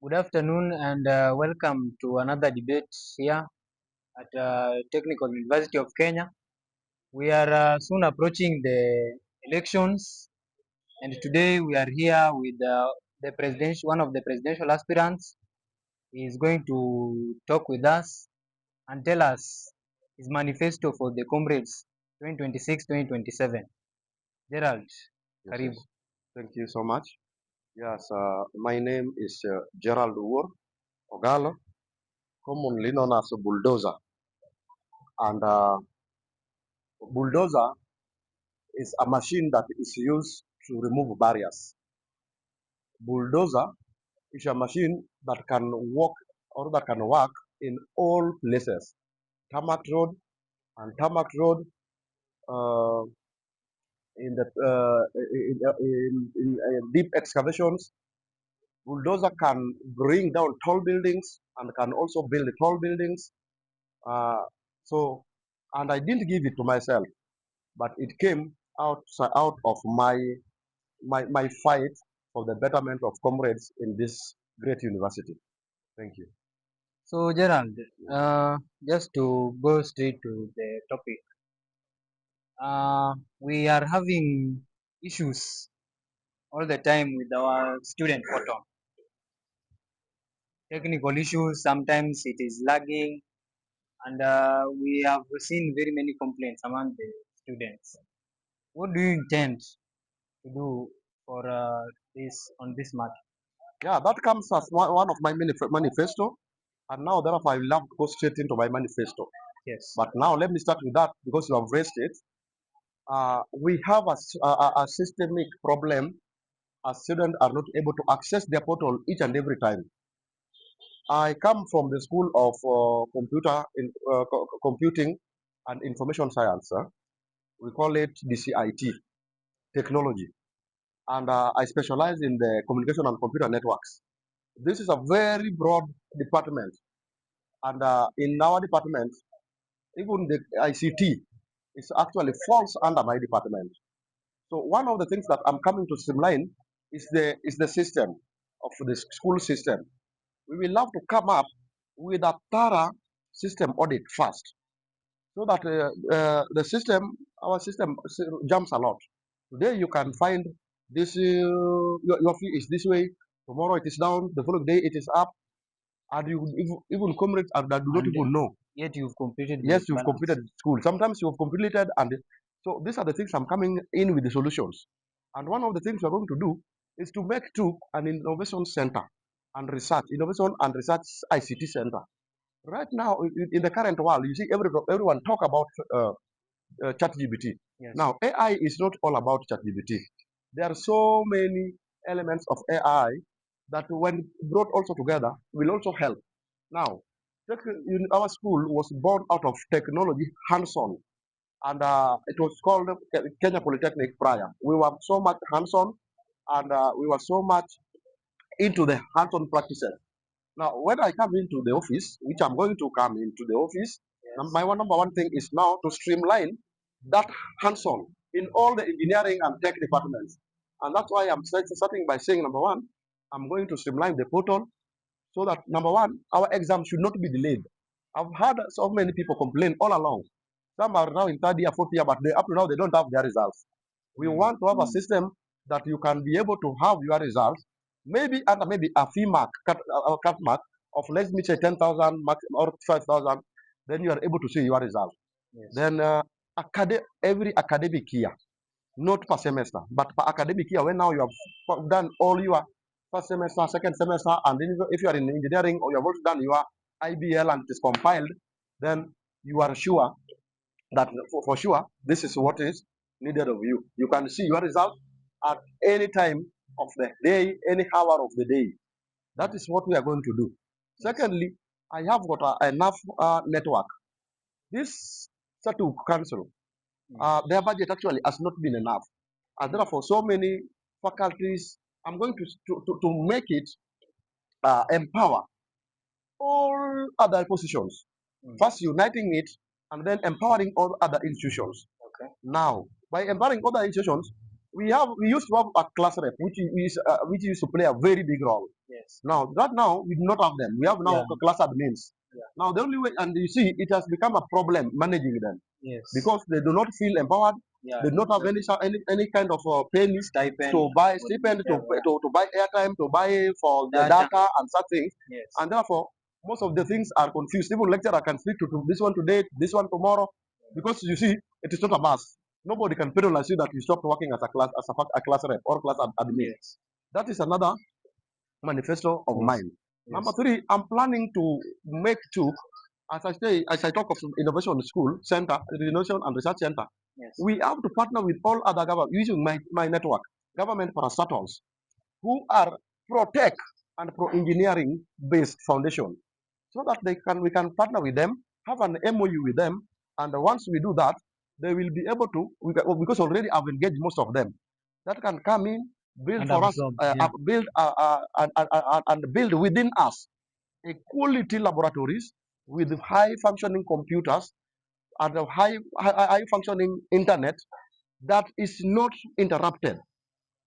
Good afternoon and welcome to another debate here at Technical University of Kenya. We are soon approaching the elections, and today we are here with one of the presidential aspirants. He is going to talk with us and tell us his manifesto for the comrades 2026-2027. Gerald, Yes, karibu. yes. Thank you so much. Yes, my name is Gerald Ogalo, commonly known as a Bulldozer. And Bulldozer is a machine that is used to remove barriers. Bulldozer is a machine that can walk or that can work in all places. Tarmac road and tarmac road, uh, in the deep excavations. Bulldozer can bring down tall buildings and can also build tall buildings. Uh, so, and I didn't give it to myself, but it came out of my fight for the betterment of comrades in this great university. Thank you. So, Gerald, just to go straight to the topic, we are having issues all the time with our student portal. Technical issues, sometimes it is lagging, and we have seen very many complaints among the students. What do you intend to do for this on this matter? Yeah, that comes as one of my manifesto, and now therefore I will have to go straight into my manifesto. Yes. But now let me start with that because you have raised it. We have a systemic problem as students are not able to access their portal each and every time. I come from the school of computing and information science. We call it DCIT technology, and I specialize in the communication and computer networks. This is a very broad department, and in our department, even the ICT is actually falls under my department. So one of the things that I'm coming to streamline is the system of the school system. We will have to come up with a thorough system audit first, so that our system jumps a lot. Today you can find this, your fee is this way, tomorrow it is down, the following day it is up, and you even comrades that do not And even know. yet you've completed the Yes, you've balance. completed school. Sometimes you've completed, and so these are the things I'm coming in with the solutions. And one of the things we're going to do is to make TUK an innovation center and research, innovation and research ICT center. Right now, in the current world, you see everyone talk about ChatGPT. Yes. Now, AI is not all about ChatGPT. There are so many elements of AI that, when brought also together, will also help. Now, our school was born out of technology hands-on, and it was called Kenya Polytechnic prior. We were so much hands-on, and we were so much into the hands-on practices. Now, when I come into the office, which I'm going to come into the office, my number one thing is now to streamline that hands-on in all the engineering and tech departments. And that's why I'm starting by saying, number one, I'm going to streamline the portal so that, number one, our exam should not be delayed. I've had so many people complain all along. Some are now in third year, fourth year, but up to now they don't have their results. We want to have a system that you can be able to have your results, maybe under maybe a fee mark, cut mark of, let me say, 10,000 or 5,000, then you are able to see your result. Yes. Then every academic year, not per semester, but per academic year, when now you have done all your first semester, second semester, and then if you are in engineering or you have also done your IBL and it is compiled, then you are sure that for sure this is what is needed of you. You can see your result at any time of the day, any hour of the day. That is what we are going to do. Yes. Secondly, I have got enough network. This SATUK council, their budget actually has not been enough. And therefore, so many faculties, I'm going to make it empower all other positions. First, uniting it and then empowering all other institutions. Okay. Now, by empowering other institutions, we used to have a class rep, which used to play a very big role. Yes. Now we do not have them. We have now class admins. Yeah. Now the only way, and you see, it has become a problem managing them. Yes. Because they do not feel empowered. Yeah. They do not have any kind of pennies Stipend to buy stipend, to buy airtime, to buy for the Data. data and such things. Yes. And therefore, most of the things are confused. Even lecturer can speak to this one today, this one tomorrow, because you see, it is not a mass. Nobody can penalize you that you stopped working as a class rep or class admin. Yes. That is another manifesto of mine. Number three, I'm planning to make TUK, as I talk of innovation school center, innovation and research center. Yes. We have to partner with all other government using my network, government parastatals, who are pro-tech and pro-engineering based foundation, so that we can partner with them, have an MOU with them, and once we do that, they will be able to, because already I've engaged most of them, that can come in, build And for us, absorb, yeah. and build within us a quality laboratories with high functioning computers and a high functioning internet that is not interrupted.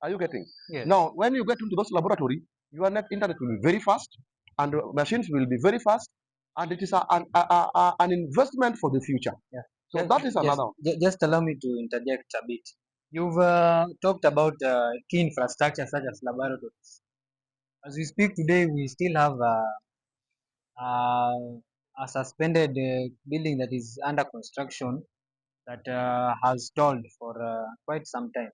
Are you getting? Yes. Now, when you get into those laboratory, your internet will be very fast, and the machines will be very fast, and it is an investment for the future. Yeah. So that is another. Just allow me to interject a bit. You've talked about key infrastructure such as laboratories. As we speak today, we still have a suspended building that is under construction that has stalled for quite some time.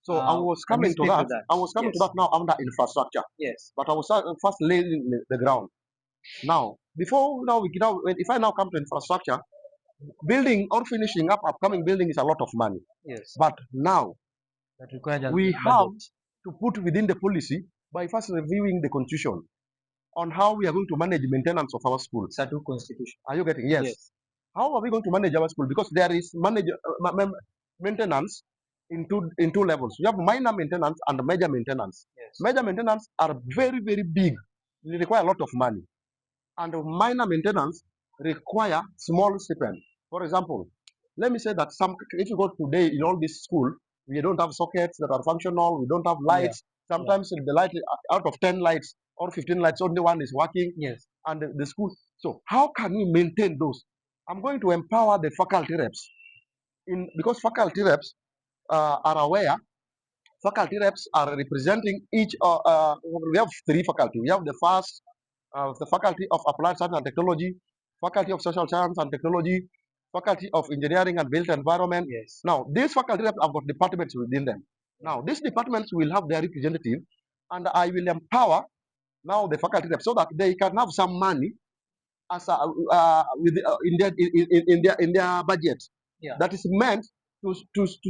So I was Can you coming to speak to that. that? I was coming to Yes. that now under infrastructure. Yes. But I was first laying the ground. Now, if I now come to infrastructure, building or finishing up upcoming building is a lot of money. Yes. But now That requires a we have budget. to put within the policy by first reviewing the constitution on how we are going to manage maintenance of our school. SATUK constitution. Are you getting? Yes. Yes. How are we going to manage our school? Because there is maintenance in two levels. You have minor maintenance and major maintenance. Yes. Major maintenance are very, very big. They require a lot of money. And minor maintenance require small stipend. For example, let me say that if you go today in all this school, we don't have sockets that are functional, we don't have lights. Yeah. Sometimes the light, out of 10 lights or 15 lights, only one is working. Yes. And the school. So how can we maintain those? I'm going to empower the faculty reps because faculty reps are aware. Faculty reps are representing each. We have three faculty. We have the faculty of applied science and technology, faculty of social science and technology, faculty of engineering and built environment. Yes. Now, these faculty reps have got departments within them. Now, these departments will have their representative, and I will empower now the faculty reps so that they can have some money as in their budget. Yeah. That is meant to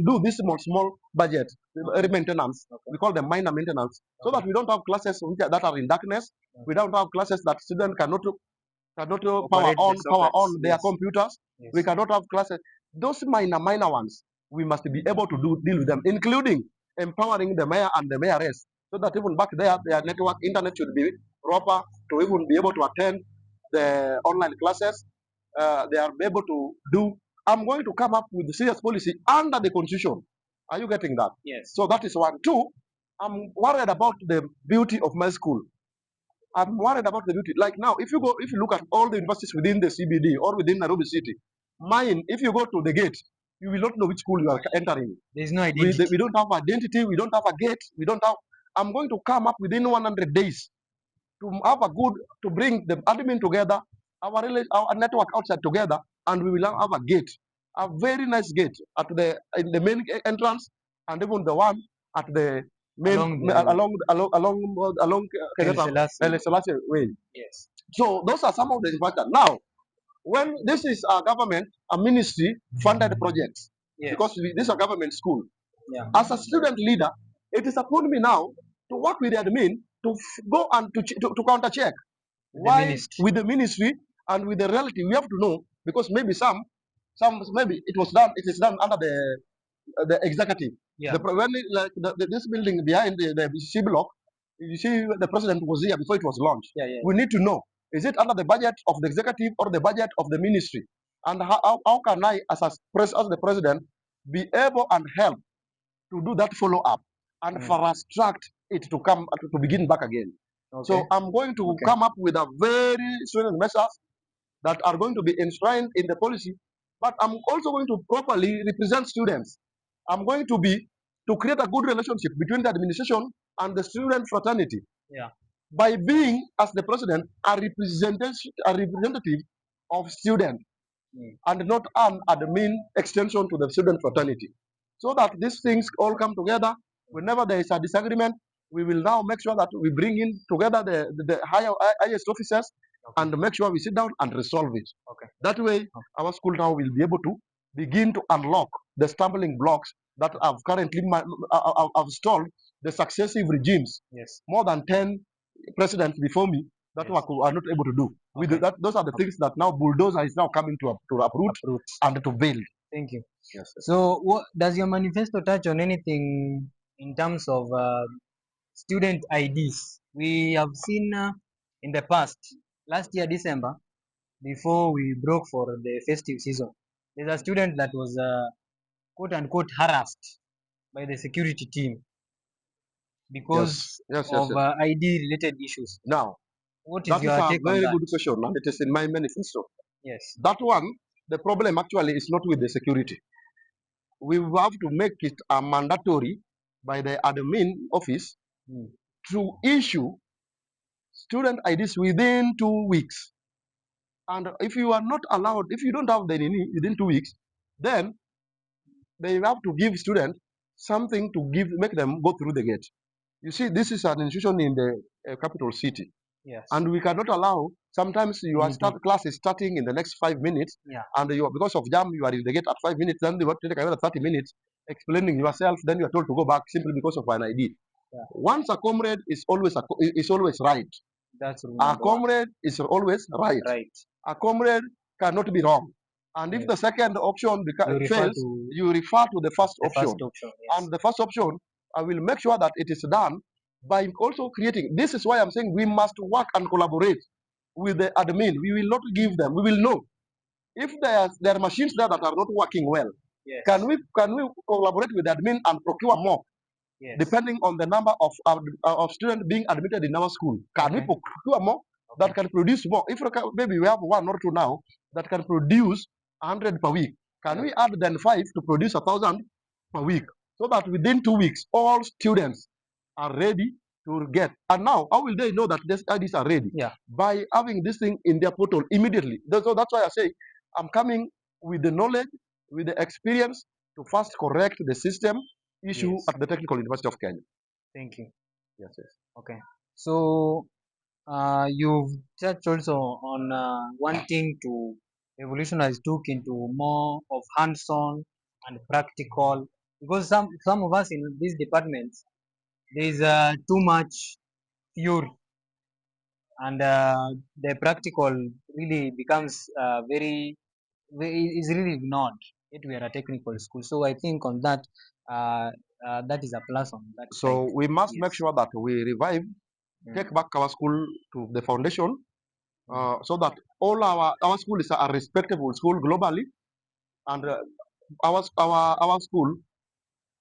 do this small budget maintenance. Okay. We call them minor maintenance, so that we don't have classes that are in darkness. Okay. We don't have classes that students cannot power on their computers. Yes. We cannot have classes. Those minor ones, we must be able to deal with them, including empowering the mayor and the mayoress, so that even back there, their network internet should be proper to even be able to attend the online classes. They are able to do. I'm going to come up with the serious policy under the constitution. Are you getting that? Yes. So that is one. Two, I'm worried about the beauty of my school. I'm worried about the beauty. Like now, if you look at all the universities within the CBD or within Nairobi City, mine, if you go to the gate, you will not know which school you are entering. There's no identity. We don't have identity. We don't have a gate. We don't have. I'm going to come up within 100 days to have to bring the admin together, our network outside together, and we will have a gate, a very nice gate in the main entrance, and even the one at the main along Selassie way. Yes. So those are some of the infrastructure. Now, when this is a government, a ministry funded projects, yes, because this is a government school. Yeah. As a student leader, it is upon me now to work with the admin to go and to counter check why with the ministry and with the relative. We have to know, because maybe maybe it is done under the executive. Yeah. This building behind the C block, you see the president was here before it was launched. Yeah, yeah. We need to know, is it under the budget of the executive or the budget of the ministry? And how can I, as the president, be able and help to do that follow up and fast track it to come to begin back again. Okay. So I'm going to come up with a very stringent measures that are going to be enshrined in the policy, but I'm also going to properly represent students. I'm going to be to create a good relationship between the administration and the student fraternity. Yeah. By being, as the president, a representative of students and not an admin extension to the student fraternity. So that these things all come together. Whenever there is a disagreement, we will now make sure that we bring in together the highest officers and make sure we sit down and resolve it. That way, our school now will be able to begin to unlock the stumbling blocks that have currently have stalled the successive regimes. Yes. More than 10 presidents before me that are not able to do. With that, those are the things that now bulldozer is now coming to uproot and to build. Thank you. Yes. So, what does your manifesto touch on anything in terms of student IDs? We have seen in the past, last year December, before we broke for the festive season, there's a student that was quote unquote harassed by the security team because of ID related issues. Now, what is that is your a take on very that? good question, and it is in my manifesto. Yes. That one, the problem actually is not with the security. We have to make it a mandatory by the admin office to issue student IDs within 2 weeks. And if you are not allowed, if you don't have the NINI within 2 weeks, then they have to give students something to make them go through the gate. You see, this is an institution in the capital city. Yes. And we cannot allow, sometimes your class is starting in the next 5 minutes, and because of jam, you are in the gate at 5 minutes, then they want to take another 30 minutes explaining yourself, then you are told to go back simply because of an ID. Once a comrade is always right. That's a comrade is always right. A comrade cannot be wrong. And if the second option fails, you refer to the first option. And the first option, I will make sure that it is done by also creating. This is why I'm saying we must work and collaborate with the admin. We will not give them. We will know if there are machines there that are not working well. Can we collaborate with the admin and procure more? Depending on the number of students being admitted in our school. Can we procure more that can produce more? If maybe we have 1 or 2 now that can produce 100 per week, can we add then 5 to produce 1,000 per week? So that within 2 weeks, all students are ready to get. And now, how will they know that these IDs are ready? By having this thing in their portal immediately. So that's why I say I'm coming with the knowledge, with the experience to first correct the system issue at the Technical University of Kenya. Thank you. Yes. Okay. So, you've touched also on wanting to revolutionize TUK into more of hands-on and practical, because some of us in these departments, there is too much theory, and the practical really becomes is really ignored. Yet we are a technical school, so I think on that, that is a plus on that side. So we must make sure that we revive, take back our school to the foundation, so that all our school is a respectable school globally, and our school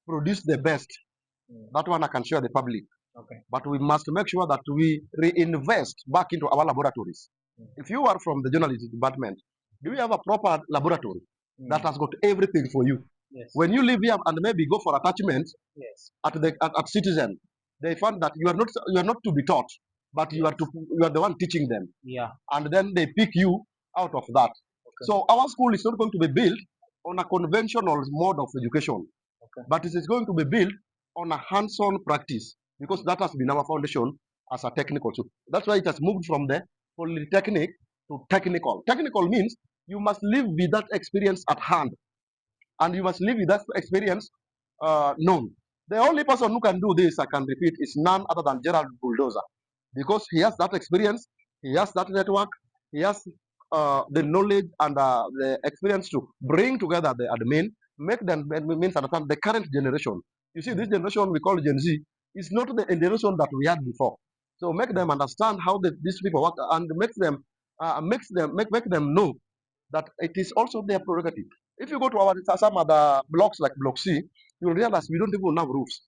produce the best. That one I can share the public. But we must make sure that we reinvest back into our laboratories. If you are from the journalism department, do you have a proper laboratory that has got everything for you? When you live here and maybe go for attachment at Citizen, they find that you are not to be taught, but you are the one teaching them. And then they pick you out of that. So our school is not going to be built on a conventional mode of education, but it is going to be built on a hands-on practice, because that has been our foundation as a technical school. That's why it has moved from the polytechnic to technical. Technical means you must live with that experience at hand, and you must live with that experience known. The only person who can do this, I can repeat, is none other than Gerald the Bulldozer, because he has that experience, he has that network, he has the knowledge and the experience to bring together the admin, make them means understand the current generation. You see, this generation we call Gen Z is not the generation that we had before. So make them understand how these people work, and make them know that it is also their prerogative. If you go to some other blocks like Block C, you'll realize we don't even have roofs.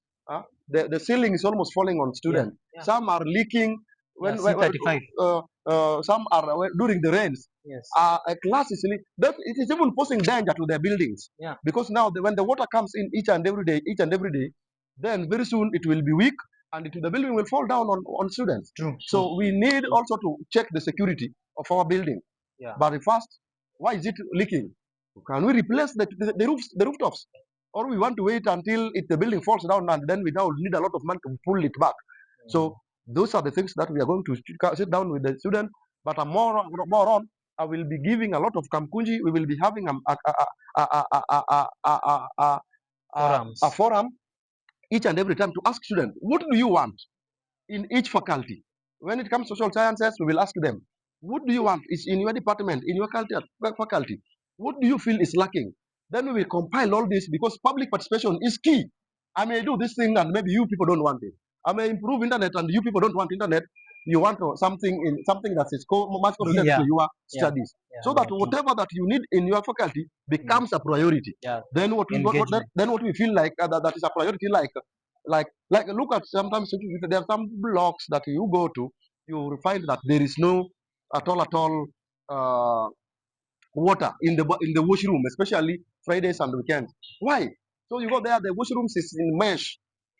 The ceiling is almost falling on students. Yeah. Some are leaking. When, C35. some are during the rains. Yes. A class is leaking. It is even posing danger to their buildings. Yeah. Because now when the water comes in each and every day, then very soon it will be weak and the building will fall down on students. True. So we need also to check the security of our building. Yeah. But first, why is it leaking? Can we replace the rooftops? Or we want to wait until the building falls down and then we now need a lot of money to pull it back. So those are the things that we are going to sit down with the students. But more on, I will be giving a lot of kamkunji. We will be having a forum each and every time to ask students, what do you want in each faculty? When it comes to social sciences, we will ask them, what do you want is in your department, in your faculty? What do you feel is lacking? Then we will compile all this because public participation is key. I may do this thing and maybe you people don't want it. I may improve internet and you people don't want internet. You want something that is much related to your studies. So that whatever that you need in your faculty becomes a priority. Yeah. Then what we feel like that is a priority, like look at sometimes there are some blocks that you go to, you will find that there is no at all water in the washroom, especially Fridays and weekends. Why? So you go there, the washrooms is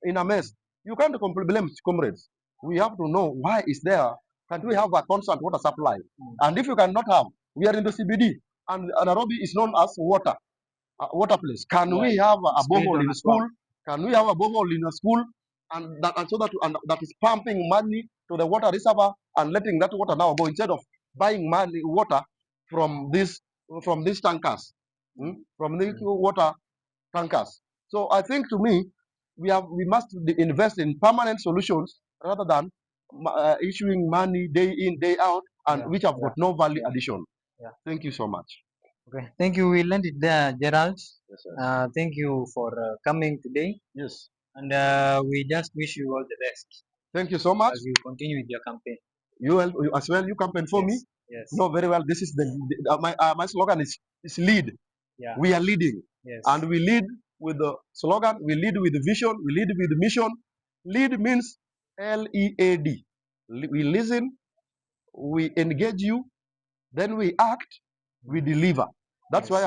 in a mess. You can't blame comrades. We have to know why is there. Can we have a constant water supply? And if you cannot have, we are in the CBD, and Nairobi is known as water place. Can we have a borehole in school? Can we have a borehole in a school? And that is pumping money to the water reservoir and letting that water now go instead of buying water from these tankers, from the water tankers. So I think to me, we must invest in permanent solutions rather than issuing money day in day out and which have got no value addition. Thank you so much. Okay. Thank you. We'll end it there, Gerald. Yes, sir. Thank you for coming today. Yes. And we just wish you all the best Thank you so much. as you continue with your campaign. You as well. You campaign for me. Yes. No, very well. This is my slogan is lead. Yeah. We are leading. Yes. And we lead with the slogan. We lead with the vision. We lead with the mission. Lead means LEAD. We listen. We engage you. Then we act. We deliver. That's why